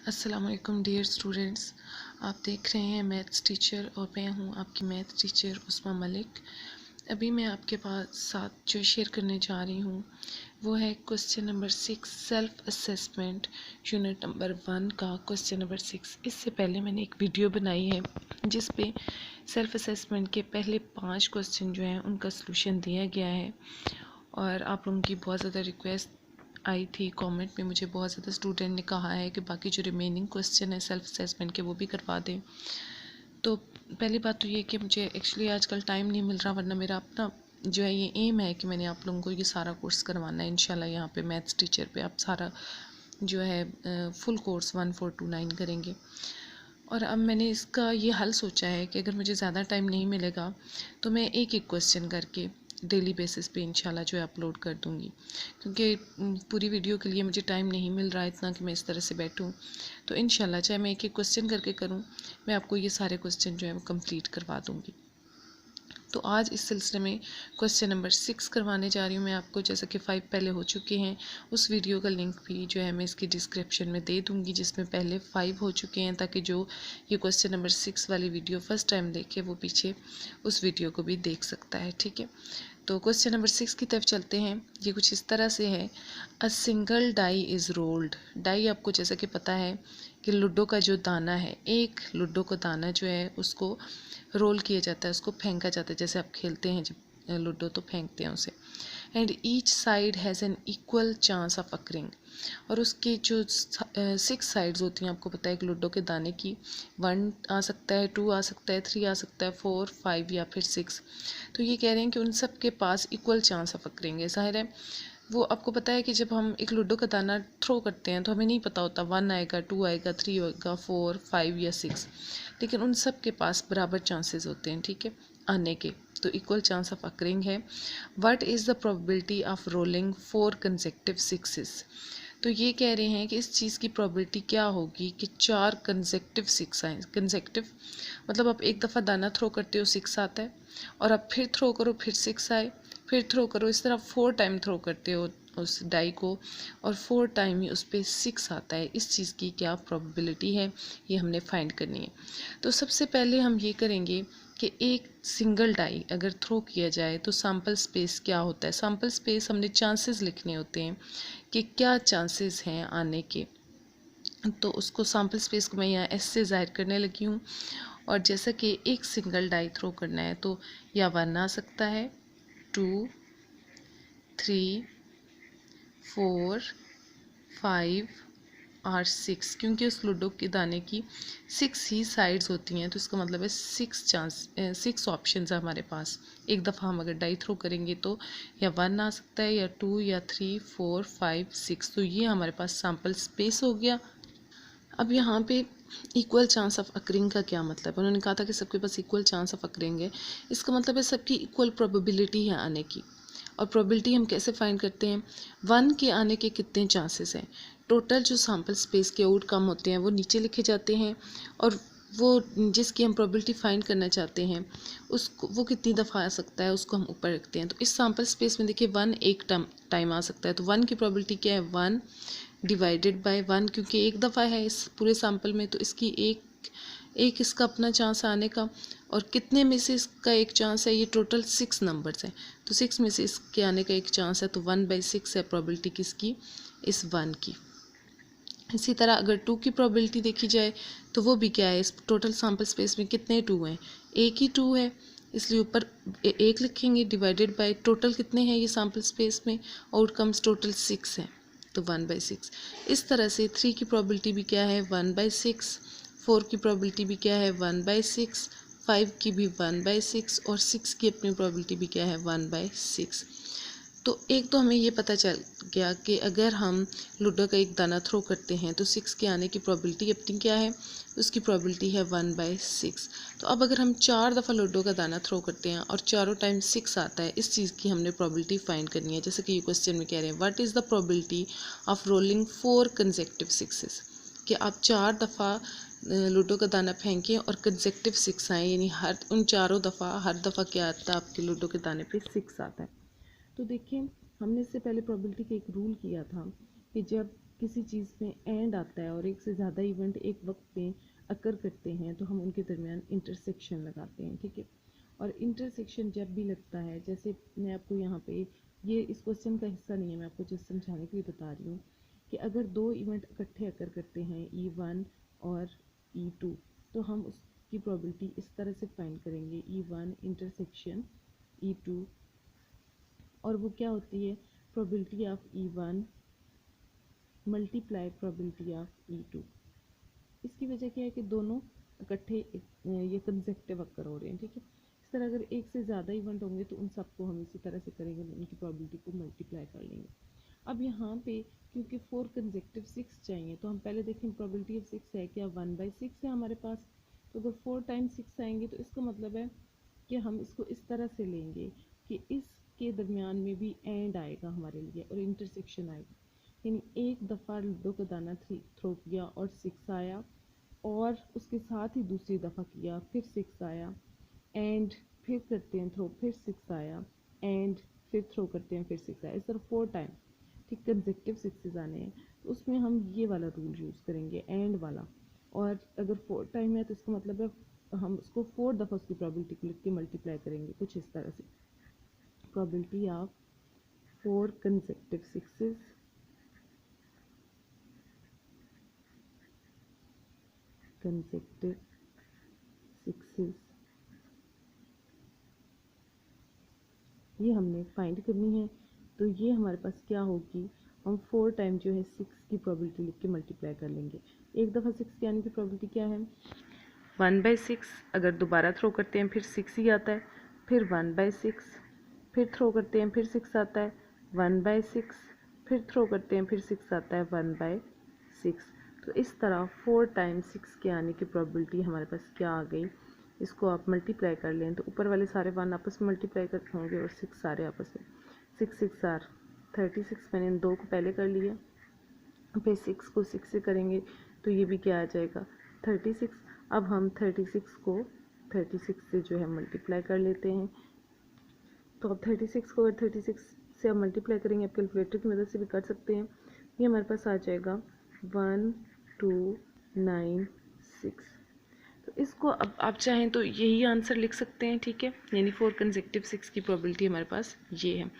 अस्सलाम वालेकुम dear students, आप देख रहे हैं मैथ्स टीचर और मैं हूं आपकी मैथ्स टीचर उस्मा मलिक। अभी मैं आपके पास साथ जो शेयर करने जा रही हूं वो है question number 6 self assessment unit number 1 का क्वेश्चन नंबर 6। इससे पहले मैंने एक वीडियो बनाई है जिस पे सेल्फ असेसमेंट के पहले 5 क्वेश्चन जो हैं उनका सलूशन दिया गया है और आप लोगों की बहुत ज़्यादा रिक्वेस्ट आई थी। कमेंट में मुझे बहुत ज़्यादा स्टूडेंट ने कहा है कि बाकी जो रिमेनिंग क्वेश्चन है सेल्फ असेसमेंट के वो भी करवा दें। तो पहली बात तो ये कि मुझे एक्चुअली आजकल टाइम नहीं मिल रहा, वरना मेरा अपना जो है ये एम है कि मैंने आप लोगों को ये सारा कोर्स करवाना है इंशाल्लाह। यहाँ पे मैथ्स टीचर पे आप सारा जो है फुल कोर्स 1429 करेंगे। और अब मैंने इसका ये हल सोचा है कि अगर मुझे ज़्यादा टाइम नहीं मिलेगा तो मैं एक एक क्वेश्चन करके डेली बेसिस पे इंशाल्लाह जो है अपलोड कर दूँगी, क्योंकि पूरी वीडियो के लिए मुझे टाइम नहीं मिल रहा है इतना कि मैं इस तरह से बैठूँ। तो इंशाल्लाह चाहे मैं एक एक क्वेश्चन करके करूँ, मैं आपको ये सारे क्वेश्चन जो है वो कंप्लीट करवा दूँगी। तो आज इस सिलसिले में क्वेश्चन नंबर 6 करवाने जा रही हूँ मैं आपको। जैसा कि 5 पहले हो चुके हैं, उस वीडियो का लिंक भी जो है मैं इसकी डिस्क्रिप्शन में दे दूँगी जिसमें पहले 5 हो चुके हैं, ताकि जो ये क्वेश्चन नंबर 6 वाली वीडियो फर्स्ट टाइम देखे वो पीछे उस वीडियो को भी देख सकता है। ठीक है, तो क्वेश्चन नंबर 6 की तरफ चलते हैं। ये कुछ इस तरह से है, a single die is rolled. Die आपको जैसा कि पता है कि लूडो का जो दाना है, एक लूडो का दाना जो है उसको रोल किया जाता है, उसको फेंका जाता है। जैसे आप खेलते हैं जब लूडो तो फेंकते हैं उसे। And each side has an equal chance of occurring. और उसके जो 6 साइड्स होती हैं, आपको पता है कि लूडो के दाने की 1 आ सकता है, 2 आ सकता है, 3 आ सकता है, 4, 5 या फिर 6। तो ये कह रहे हैं कि उन सब के पास इक्वल चांस ऑफ अकरिंग है। ज़ाहिर है वो आपको पता है कि जब हम एक लूडो का दाना थ्रो करते हैं तो हमें नहीं पता होता 1 आएगा, 2 आएगा, 3 आएगा, 4, 5 या 6, लेकिन उन सब के पास बराबर चांसेस होते हैं। ठीक है, आने के। तो इक्वल चांस ऑफ अकरिंग है। What is the probability of rolling 4 consecutive 6? तो ये कह रहे हैं कि इस चीज़ की प्रोबेबिलिटी क्या होगी कि 4 कंसेक्टिव 6 आए। कंसेक्टिव मतलब आप एक दफ़ा दाना थ्रो करते हो 6 आता है, और आप फिर थ्रो करो फिर 6 आए, फिर थ्रो करो, इस तरह 4 टाइम थ्रो करते हो उस डाई को और 4 टाइम ही उस पर 6 आता है। इस चीज़ की क्या प्रोबेबिलिटी है, ये हमने फाइंड करनी है। तो सबसे पहले हम ये करेंगे कि एक सिंगल डाई अगर थ्रो किया जाए तो सैम्पल स्पेस क्या होता है। सैम्पल स्पेस हमने चांसेस लिखने होते हैं कि क्या चांसेस हैं आने के। तो उसको सैम्पल स्पेस को मैं यहाँ एस से ज़ाहिर करने लगी हूँ। और जैसा कि एक सिंगल डाई थ्रो करना है तो या 1 आ सकता है, 2, 3, 4, 5 और 6, क्योंकि उस लूडो के दाने की 6 ही साइड्स होती हैं। तो इसका मतलब है 6 ऑप्शंस है हमारे पास। एक दफ़ा हम अगर डाई थ्रो करेंगे तो या 1 आ सकता है, या 2, या 3, 4, 5, 6। तो ये हमारे पास सैम्पल स्पेस हो गया। अब यहाँ पे इक्वल चांस ऑफ अकरिंग का क्या मतलब है? उन्होंने कहा था कि सबके पास इक्वल चांस ऑफ अकरिंग है। इसका मतलब है सबकी इक्वल प्रोबेबिलिटी है आने की। और प्रोबेबिलिटी हम कैसे फाइंड करते हैं? 1 के आने के कितने चांसेस हैं। टोटल जो सैम्पल स्पेस के आउटकम होते हैं वो नीचे लिखे जाते हैं, और वो जिसकी हम प्रोबेबिलिटी फाइंड करना चाहते हैं उसको वो कितनी दफ़ा आ सकता है उसको हम ऊपर रखते हैं। तो इस सैम्पल स्पेस में देखिए 1 एक टाइम आ सकता है, तो 1 की प्रोबेबिलिटी क्या है? 1 डिवाइडेड बाय 1, क्योंकि एक दफ़ा है इस पूरे सैम्पल में, तो इसकी एक इसका अपना चांस आने का। और कितने में से इसका एक चांस है? ये टोटल 6 नंबर्स हैं, तो 6 में से इसके आने का एक चांस है, तो 1/6 है प्रोबेबिलिटी किसकी? इस 1 की। इसी तरह अगर 2 की प्रोबेबिलिटी देखी जाए तो वो भी क्या है? इस टोटल सैम्पल स्पेस में कितने 2 हैं? एक ही 2 है, इसलिए ऊपर एक लिखेंगे, डिवाइडेड बाय टोटल कितने हैं ये सैम्पल स्पेस में? आउटकम्स टोटल 6 हैं, तो 1/6। इस तरह से 3 की प्रोबेबिलिटी भी क्या है? 1/6। 4 की प्रोबेबिलिटी भी क्या है? 1/6। 5 की भी 1/6, और 6 की अपनी प्रोबेबिलिटी भी क्या है? 1/6। तो एक तो हमें ये पता चल गया कि अगर हम लूडो का एक दाना थ्रो करते हैं तो 6 के आने की प्रोबेबिलिटी अपनी क्या है? उसकी प्रोबेबिलिटी है 1/6। तो अब अगर हम 4 दफ़ा लूडो का दाना थ्रो करते हैं और चारों टाइम 6 आता है, इस चीज़ की हमने प्रोबेबिलिटी फाइंड करनी है। जैसे कि ये क्वेश्चन में कह रहे हैं, what is the probability of rolling 4 consecutive 6? कि आप 4 दफ़ा लूडो का दाना फेंकें और कंसेक्टिव 6 आए, यानी हर उन चारों दफ़ा हर दफ़ा क्या आता है आपके लूडो के दाने पे? 6 आता है। तो देखिए हमने इससे पहले प्रोबेबिलिटी का एक रूल किया था कि जब किसी चीज़ में एंड आता है और एक से ज़्यादा इवेंट एक वक्त में अकर करते हैं तो हम उनके दरमियान इंटरसेक्शन लगाते हैं, ठीक है। और इंटरसेक्शन जब भी लगता है, जैसे मैं आपको यहाँ पे, ये इस क्वेश्चन का हिस्सा नहीं है, मैं आपको जस्ट समझाने के लिए बता रही हूँ कि अगर दो इवेंट इकट्ठे अकर करते हैं E1 और E2, तो हम उसकी प्रोबेबिलिटी इस तरह से फाइंड करेंगे, E1 इंटरसेक्शन E2, और वो क्या होती है, probability of E1 multiply probability of E2। इसकी वजह क्या है कि दोनों इकट्ठे ये कंसेक्टिव अकर हो रहे हैं, ठीक है। इस तरह अगर एक से ज़्यादा इवेंट होंगे तो उन सबको हम इसी तरह से करेंगे, उनकी प्रोबेबिलिटी को मल्टीप्लाई कर लेंगे। अब यहाँ पे क्योंकि 4 कंसेक्टिव 6 चाहिए, तो हम पहले देखें प्रोबेबिलिटी ऑफ 6 है क्या, 1/6 है हमारे पास। तो अगर 4 टाइम्स 6 आएंगे तो इसका मतलब है कि हम इसको इस तरह से लेंगे कि इसके दरमियान में भी एंड आएगा हमारे लिए और इंटरसेक्शन आएगा, यानी एक दफ़ा लूडो का दाना थ्रो किया और 6 आया, और उसके साथ ही दूसरी दफ़ा किया फिर 6 आया, एंड फिर करते हैं थ्रो फिर 6 आया, एंड फिर थ्रो करते हैं फिर 6 आया, इस तरह 4 टाइम, ठीक, कंसेक्टिव 6 आने हैं। तो उसमें हम ये वाला रूल यूज़ करेंगे, एंड वाला। और अगर 4 टाइम है तो इसका मतलब है हम उसको 4 दफ़ा उसकी प्रोबेबिलिटी को लिख के मल्टीप्लाई करेंगे, कुछ इस तरह से, प्रोबेबिलिटी ऑफ 4 कंसेक्टिव 6 ये हमने फाइंड करनी है। तो ये हमारे पास क्या होगी, हम 4 टाइम जो है 6 की प्रोबेबिलिटी लिख के मल्टीप्लाई कर लेंगे। एक दफ़ा 6 के आने की प्रोबेबिलिटी क्या है, 1/6। अगर दोबारा थ्रो करते हैं फिर 6 ही आता है, फिर 1/6, फिर थ्रो करते हैं फिर 6 आता है, 1/6, फिर थ्रो करते हैं फिर 6 आता है, 1/6। तो इस तरह 4 टाइम 6 के आने की प्रोबेबिलिटी हमारे पास क्या आ गई, इसको आप मल्टीप्लाई कर लें तो ऊपर वाले सारे 1 आपस में मल्टीप्लाई करते होंगे और 6 सारे आपस में, 6 6 आर 36। मैंने इन 2 को पहले कर लिया, फिर 6 को 6 से करेंगे तो ये भी क्या आ जाएगा, 36। अब हम 36 को 36 से जो है मल्टीप्लाई कर लेते हैं। तो अब 36 को अगर 36 से आप मल्टीप्लाई करेंगे, आप कैलकुलेटर की मदद से भी कर सकते हैं, ये हमारे पास आ जाएगा 1296। तो इसको अब आप चाहें तो यही आंसर लिख सकते हैं, ठीक है, यानी 4 कंसेक्टिव 6 की प्रोबेबिलिटी हमारे पास ये है।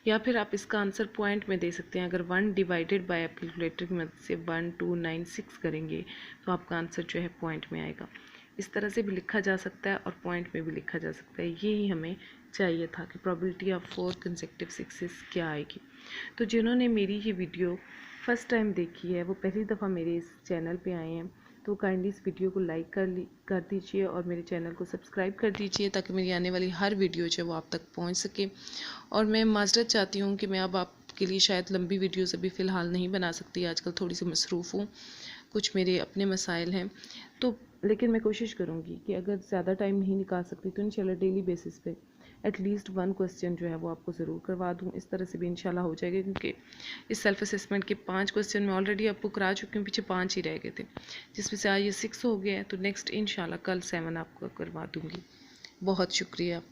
या फिर आप इसका आंसर पॉइंट में दे सकते हैं, अगर 1 डिवाइडेड बाय कैलकुलेटर की मदद से 1296 करेंगे तो आपका आंसर जो है पॉइंट में आएगा। इस तरह से भी लिखा जा सकता है और पॉइंट में भी लिखा जा सकता है, यही हमें चाहिए था कि प्रोबेबिलिटी ऑफ 4 कंसेक्टिव 6 क्या आएगी। तो जिन्होंने मेरी ये वीडियो फर्स्ट टाइम देखी है, वो पहली दफ़ा मेरे इस चैनल पे आए हैं, तो काइंडली इस वीडियो को लाइक कर दीजिए और मेरे चैनल को सब्सक्राइब कर दीजिए ताकि मेरी आने वाली हर वीडियो जो है वो आप तक पहुंच सके। और मैं माजरत चाहती हूँ कि मैं अब आपके लिए शायद लंबी वीडियोस अभी फ़िलहाल नहीं बना सकती, आजकल थोड़ी सी मसरूफ़ हूँ, कुछ मेरे अपने मसाइल हैं, तो लेकिन मैं कोशिश करूँगी कि अगर ज़्यादा टाइम नहीं निकाल सकती तो इंशाल्लाह डेली बेसिस पे एटलीस्ट 1 क्वेश्चन जो है वो आपको ज़रूर करवा दूँ। इस तरह से भी इंशाल्लाह हो जाएगा, क्योंकि इस सेल्फ असेसमेंट के 5 क्वेश्चन मैं ऑलरेडी आपको करा चुकी हूँ, पीछे 5 ही रह गए थे, जिसमें से आज ये 6 हो गया है, तो नेक्स्ट इंशाल्लाह कल 7 आपको करवा दूँगी। बहुत शुक्रिया।